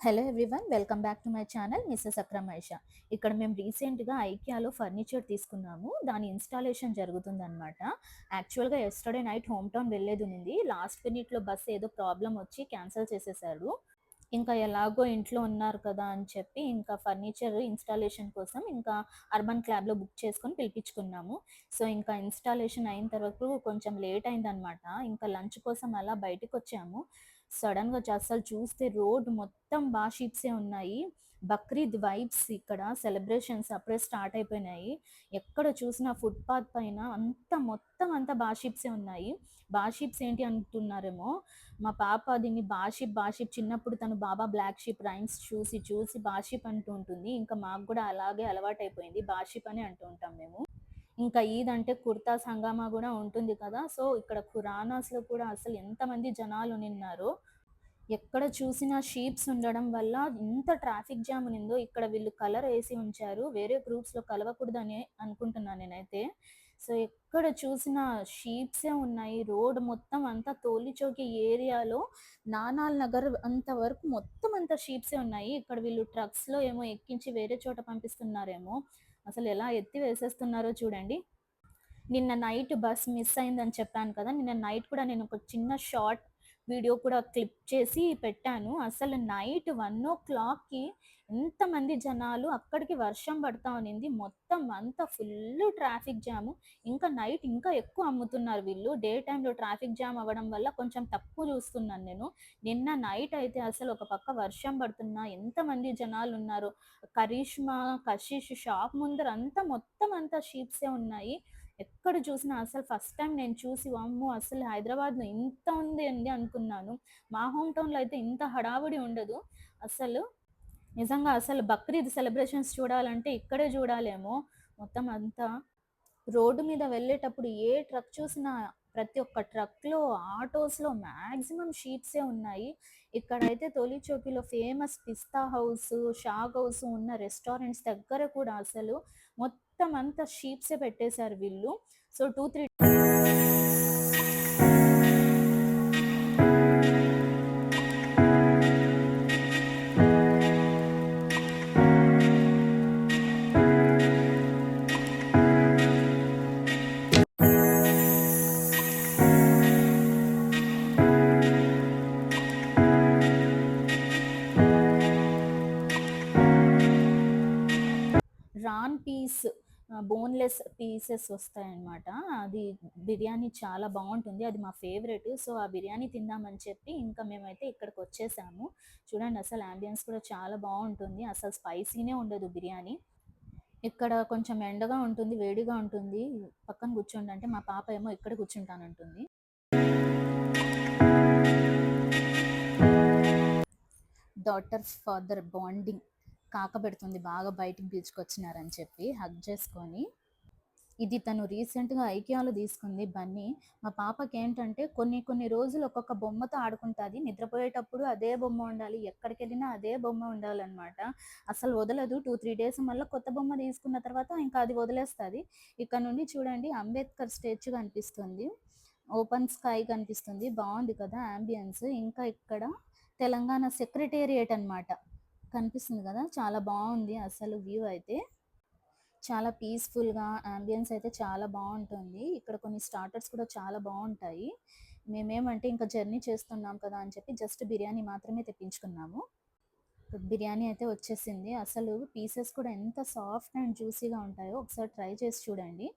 Hello everyone, welcome back to my channel Mrs అక్రమైష. ఇక్కడ మేము రీసెంట్గా ఐకియాలో ఫర్నిచర్ తీసుకున్నాము. దాని ఇన్స్టాలేషన్ జరుగుతుందన్నమాట. యాక్చువల్గా ఎస్టర్డే నైట్ హోమ్ టౌన్ వెళ్ళేది ఉంది. లాస్ట్ మినిట్లో బస్ ఏదో ప్రాబ్లం వచ్చి క్యాన్సిల్ చేసేసారు. ఇంకా ఎలాగో ఇంట్లో ఉన్నారు కదా అని చెప్పి ఇంకా ఫర్నిచర్ ఇన్స్టాలేషన్ కోసం ఇంకా అర్బన్ క్లాబ్లో బుక్ చేసుకొని పిలిపించుకున్నాము. సో ఇంకా ఇన్స్టాలేషన్ అయిన తర్వాత కొంచెం లేట్ అయిందనమాట. ఇంకా లంచ్ కోసం అలా బయటకు వచ్చాము. సడన్గా అసలు చూస్తే రోడ్ మొత్తం బాషీప్సే ఉన్నాయి. బక్రీద్ వైబ్స్, ఇక్కడ సెలబ్రేషన్స్ అప్పుడే స్టార్ట్ అయిపోయినాయి. ఎక్కడ చూసినా ఫుట్పాత్ పైన మొత్తం అంతా బాషీప్సే ఉన్నాయి. బాషీప్స్ ఏంటి అంటున్నారేమో, మా పాప దీన్ని బాషిప్ చిన్నప్పుడు తను బాబా బ్లాక్ షిప్ రైమ్స్ చూసి చూసి బాషిప్ అంటూ ఉంటుంది. ఇంకా మాకు కూడా అలాగే అలవాటైపోయింది, బాషిప్ అని అంటూ ఉంటాం మేము. ఇంకా ఈద్ అంటే కుర్తాస్ హంగామా కూడా ఉంటుంది కదా. సో ఇక్కడ ఖురానాస్లో కూడా అసలు ఎంతమంది జనాలు నిన్నారో. ఎక్కడ చూసినా షీప్స్ ఉండడం వల్ల ఇంత ట్రాఫిక్ జామ్ ఉన్నిందో. ఇక్కడ వీళ్ళు కలర్ వేసి ఉంచారు, వేరే గ్రూప్స్లో కలవకూడదని అనుకుంటున్నాను నేనైతే. సో ఎక్కడ చూసినా షీప్సే ఉన్నాయి. రోడ్ మొత్తం అంతా తోలి చౌకి ఏరియాలో నానాల్ నగర్ అంతవరకు మొత్తం అంతా షీప్సే ఉన్నాయి. ఇక్కడ వీళ్ళు ట్రక్స్లో ఏమో ఎక్కించి వేరే చోట పంపిస్తున్నారేమో. అసలు ఎలా ఎత్తి వేసేస్తున్నారో చూడండి. నిన్న నైట్ బస్ మిస్ అయిందని చెప్పాను కదా. నిన్న నైట్ కూడా నేను ఒక చిన్న షార్ట్ వీడియో కూడా క్లిప్ చేసి పెట్టాను. అసలు నైట్ 1 o'clockకి ఎంతమంది జనాలు, అక్కడికి వర్షం పడతా ఉన్నింది, మొత్తం అంతా ఫుల్ ట్రాఫిక్ జాము. ఇంకా నైట్ ఇంకా ఎక్కువ అమ్ముతున్నారు వీళ్ళు. డే టైంలో ట్రాఫిక్ జామ్ అవ్వడం వల్ల కొంచెం తక్కువ చూస్తున్నాను నేను. నిన్న నైట్ అయితే అసలు ఒక పక్క వర్షం పడుతున్నా ఎంతమంది జనాలు ఉన్నారు. కరిష్మా కషిష్ షాప్ ముందర మొత్తం అంతా షీప్సే ఉన్నాయి. ఎక్కడ చూసినా అసలు ఫస్ట్ టైం నేను చూసి వామ్మో అసలు హైదరాబాద్లో ఇంత ఉంది అండి అనుకున్నాను. మా హోమ్ టౌన్లో అయితే ఇంత హడావుడి ఉండదు అసలు. నిజంగా అసలు బక్రీద్ సెలబ్రేషన్స్ చూడాలంటే ఇక్కడే చూడాలేమో. మొత్తం అంతా రోడ్డు మీద వెళ్ళేటప్పుడు ఏ ట్రక్ చూసినా ప్రతి ఒక్క ట్రక్లో, ఆటోస్లో మ్యాక్సిమం షీప్సే ఉన్నాయి. ఇక్కడైతే తొలి చౌకీలో ఫేమస్ పిస్తా హౌస్, షాగ్ హౌస్ ఉన్న రెస్టారెంట్స్ దగ్గర కూడా అసలు మొత్తం అంతా షీప్సే పెట్టేశారు వీళ్ళు. సో 2-3 రాన్ పీస్, బోన్లెస్ పీసెస్ వస్తాయన్నమాట. అది బిర్యానీ చాలా బాగుంటుంది, అది మా ఫేవరెట్. సో ఆ బిర్యానీ తిందామని చెప్పి ఇంకా మేమైతే ఇక్కడికి వచ్చేసాము. చూడండి అసలు యాంబియన్స్ కూడా చాలా బాగుంటుంది, అసలు స్పైసీనే ఉండదు బిర్యానీ. ఇక్కడ కొంచెం ఎండగా ఉంటుంది, వేడిగా ఉంటుంది. పక్కన కూర్చోండి అంటే మా పాప ఏమో ఇక్కడ కూర్చుంటానంటుంది. డాటర్ ఫాదర్ బాండింగ్ కాకబెడుతుంది, బాగా బయటికి పిలుచుకొచ్చినారని చెప్పి హగ్ చేసుకొని. ఇది తను రీసెంట్గా ఐకియాలో తీసుకుంది బన్నీ. మా పాపకి ఏంటంటే కొన్ని రోజులు ఒక్కొక్క బొమ్మతో ఆడుకుంటుంది. నిద్రపోయేటప్పుడు అదే బొమ్మ ఉండాలి, ఎక్కడికి వెళ్ళినా అదే బొమ్మ ఉండాలన్నమాట. అసలు వదలదు. 2-3 డేస్ మళ్ళీ కొత్త బొమ్మ తీసుకున్న తర్వాత ఇంకా అది వదిలేస్తుంది. ఇక్కడ నుండి చూడండి అంబేద్కర్ స్టాచ్యూ కనిపిస్తుంది, ఓపెన్ స్కై కనిపిస్తుంది, బాగుంది కదా అంబియన్స్. ఇంకా ఇక్కడ తెలంగాణ సెక్రటేరియట్ అన్నమాట కనిపిస్తుంది కదా, చాలా బాగుంది అసలు. వ్యూ అయితే చాలా పీస్ఫుల్గా, అంబియన్స్ అయితే చాలా బాగుంటుంది. ఇక్కడ కొన్ని స్టార్టర్స్ కూడా చాలా బాగుంటాయి. మేమేమంటే ఇంకా జర్నీ చేస్తున్నాం కదా అని చెప్పి జస్ట్ బిర్యానీ మాత్రమే తెప్పించుకున్నాము. బిర్యానీ అయితే వచ్చేసింది. అసలు పీసెస్ కూడా ఎంత సాఫ్ట్ అండ్ జ్యూసీగా ఉంటాయో ఒకసారి ట్రై చేసి చూడండి.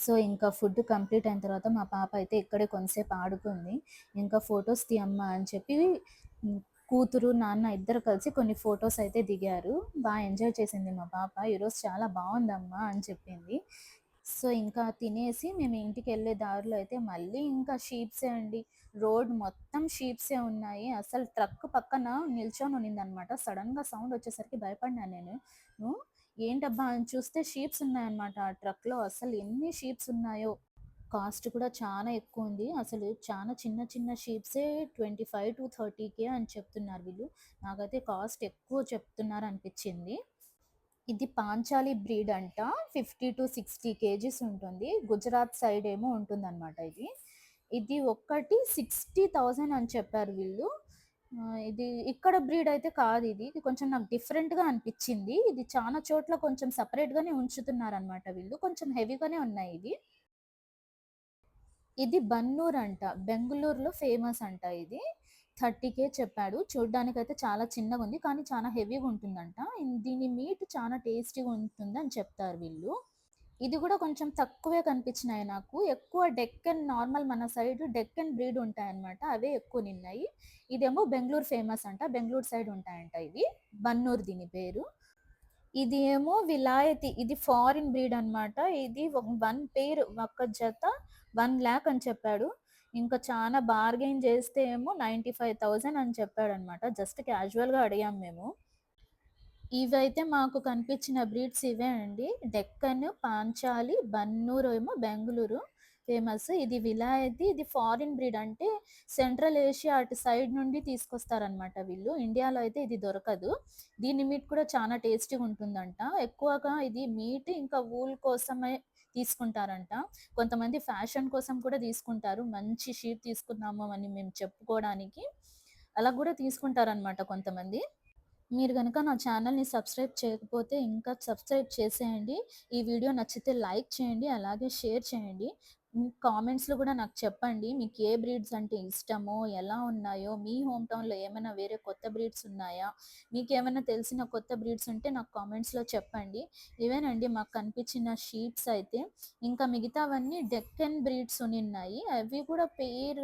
సో ఇంకా ఫుడ్ కంప్లీట్ అయిన తర్వాత మా పాప అయితే ఇక్కడే కొంతసేపు ఆడుకుంది. ఇంకా ఫొటోస్ తీయమ్మా అని చెప్పి కూతురు నాన్న ఇద్దరు కలిసి కొన్ని ఫొటోస్ అయితే దిగారు. బాగా ఎంజాయ్ చేసింది మా పాప. ఈరోజు చాలా బాగుందమ్మా అని చెప్పింది. సో, ఇంకా తినేసి మేము ఇంటికెళ్ళే దారిలో అయితే మళ్ళీ ఇంకా షీప్సే అండి. రోడ్ మొత్తం షీప్సే ఉన్నాయి. అసలు ట్రక్ పక్కన నిల్చొనుండిందనమాట. సడెన్‌గా సౌండ్ వచ్చేసరికి భయపడినా నేను. హ్మ్. ఏంటబ్బా అని చూస్తే షీప్స్ ఉన్నాయన్నమాట ఆ ట్రక్‌లో. అసలు ఎన్ని షీప్స్ ఉన్నాయో. కాస్ట్ కూడా చాలా ఎక్కువుంది. అసలు చాలా చిన్న చిన్న షీప్సే 25,000-30,000 అని చెప్తున్నారు వీళ్ళు. నాకైతే కాస్ట్ ఎక్కువ చెప్తున్నారనిపిచ్చింది. ఇది పాంచాలి బ్రీడ్ అంట. 50-60 కేజీస్ ఉంటుంది. గుజరాత్ సైడ్ ఏమో ఉంటుందనమాట ఇది. ఇది ఒక్కటి 60,000 అని చెప్పారు వీళ్ళు. ఇది ఇక్కడ బ్రీడ్ అయితే కాదిది. ఇది కొంచెం నాకు డిఫరెంట్‌గా అనిపిచ్చింది. ఇది చానా చోట్ల కొంచెం సెపరేట్‌గానే ఉంచుతున్నారనమాట వీళ్ళు. కొంచెం హెవీగానే ఉన్నాయి ఇవి. ఇది బన్నూర్ అంట. బెంగుళూరులో ఫేమస్ అంట ఇది. 30,000 చెప్పాడు. చూడ్డానికైతే చాలా చిన్నగుంది. కానీ చాలా హెవీగుంటుందంట. దీని మీట్ చాలా టేస్టీగా ఉంటుందని చెప్తారు వీళ్ళు. ఇది గూడా కొంచెం తక్కువే కనిపించినాయి నాకు. ఎక్కువ డెక్కన్ నార్మల్ మన సైడ్ డెక్కన్ బ్రీడ్ ఉంటాయన్నమాట. అవే ఎక్కువునిన్నాయి. ఇదేమో బెంగుళూరు ఫేమస్ అంట. బెంగుళూరు సైడ్ ఉంటాయంట ఇవి. బన్నూర్ దీని పేరు. ఇది ఏమో విలాయతీ. ఇది ఫారిన్ బ్రీడ్ అన్నమాట. ఇది 1 పెయిర్ ఒక జత 1,00,000 అని చెప్పాడు. ఇంకా చానా బార్గెయిన్ చేస్తే ఏమో 95,000 అని చెప్పాడన్నమాట. జస్ట్ క్యాజువల్‌గా అడిగాం మేము. ఇవైతే మాకు కనిపించిన బ్రీడ్స్ ఇవే అండి. డెక్కన్, పాంచాలి, బన్నూరు ఏమో బెంగుళూరు ఫేమస్. ఇది విలాయతీ. ఇది ఫారిన్ బ్రీడ్ అంటే సెంట్రల్ ఏషియా అటు సైడ్ నుండి తీసుకొస్తారనమాట వీళ్ళు. ఇండియాలో అయితే ఇది దొరకదు. దీని మీట్ కూడా చాలా టేస్టీగా ఉంటుందంట. ఎక్కువగా ఇది మీట్ ఇంకా వూల్ కోసమే తీసుకుంటారంట. కొంతమంది ఫ్యాషన్ కోసం కూడా తీసుకుంటారు. మంచి షీప్ తీసుకున్నాము అని మేము చెప్పుకోవడానికి. అలా కూడా తీసుకుంటారనమాట కొంతమంది. మీరు గనక నా ఛానల్‌ని సబ్స్క్రైబ్ చేయకపోతే ఇంకా సబ్స్క్రైబ్ చేసేయండి. ఈ వీడియో నచ్చితే లైక్ చేయండి. అలాగే షేర్ చేయండి. కామెంట్స్‌లో గూడా నాకు చెప్పండి. మీకు ఏ బ్రీడ్స్ అంటే ఇష్టమో, ఎలా ఉన్నాయో, మీ హోమ్ టౌన్‌లో ఏమైనా వేరే కొత్త బ్రీడ్స్ ఉన్నాయా? మీకేమైనా తెలిసిన కొత్త బ్రీడ్స్ ఉంటే నాకు కామెంట్స్‌లో చెప్పండి. ఇవేనండి మాకు కనిపించిన షీప్స్ అయితే. ఇంకా మిగతావన్నీ డెక్కన్ బ్రీడ్స్ ఉన్నిన్నాయి. అవి కూడా పెయిర్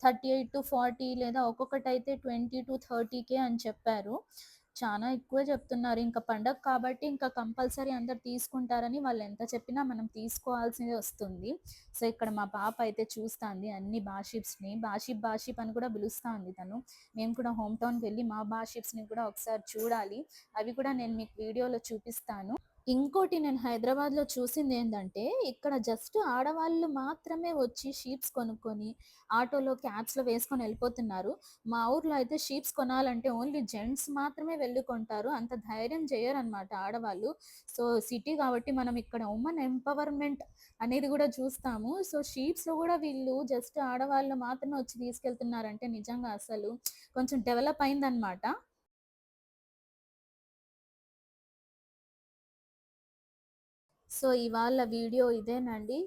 38-40 లేదా ఒక్కొక్కటైతే 20-30,000 అని చెప్పారు. చానా ఎక్కువే చెప్తున్నారు. ఇంక పండగ కాబట్టి ఇంకా కంపల్సరీ అందరూ తీసుకుంటారని వాళ్ళెంత చెప్పినా మనం తీసుకోవాల్సిందే వస్తుంది. సో, ఇక్కడ మా పాప అయితే చూస్తాంది అన్ని బాషీప్స్‌ని. బాషీప్, బాషీప్ అని కూడా పిలుస్తా ఉంది తను. మేము కూడా హోమ్ టౌన్‌కి వెళ్లి మా బాషీప్స్‌ని కూడా ఒకసారి చూడాలి. అవి కూడా నేను మీకు వీడియోలో చూపిస్తాను. ఇంకోటి నేను హైదరాబాద్‌లో చూసిందేందంటే, ఇక్కడ జస్ట్ ఆడవాళ్ళు మాత్రమే వచ్చి షీప్స్ కొనుక్కొని, ఆటోలో, క్యాబ్స్‌లో వేసుకొని ఎళ్ళిపోతున్నారు. మా ఊర్లో అయితే షీప్స్ కొనాలంటే ఓన్లీ జెంట్స్ మాత్రమే వెళ్లి కొంటారు. అంత ధైర్యం చేయరనమాట ఆడవాళ్ళు. సో, సిటీ కాబట్టి మనం ఇక్కడ వుమన్ ఎంపవర్‌మెంట్ అనేది గూడా చూస్తాము. సో, షీప్స్‌లో గూడా వీళ్ళు జస్ట్ ఆడవాళ్ళు మాత్రమే వచ్చి తీసుకెళ్తున్నారంటే నిజంగా అసలు కొంచెం డెవలప్ అయిందనమాట. సో, ఇవాళ వీడియో ఇదేనండి.